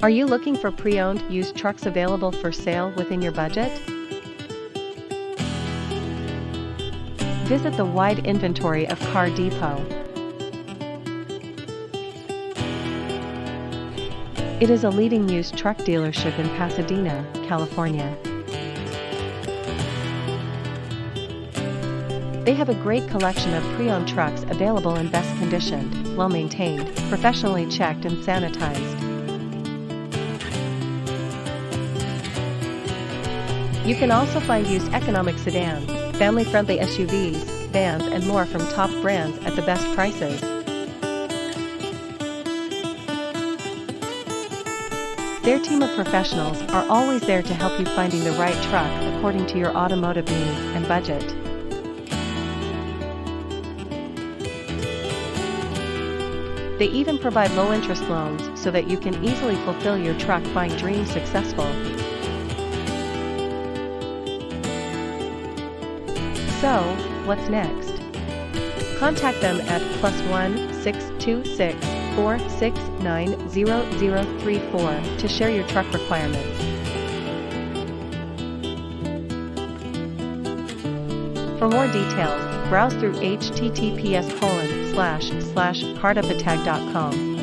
Are you looking for pre-owned used trucks available for sale within your budget? Visit the wide inventory of Car Depot. It is a leading used truck dealership in Pasadena, California. They have a great collection of pre-owned trucks available in best condition, well-maintained, professionally checked and sanitized. You can also find used economic sedans, family-friendly SUVs, vans and more from top brands at the best prices. Their team of professionals are always there to help you finding the right truck according to your automotive needs and budget. They even provide low-interest loans so that you can easily fulfill your truck buying dreams successful. So, what's next? Contact them at +1 626 469 0034 to share your truck requirements. For more details, browse through https://cartupatag.com.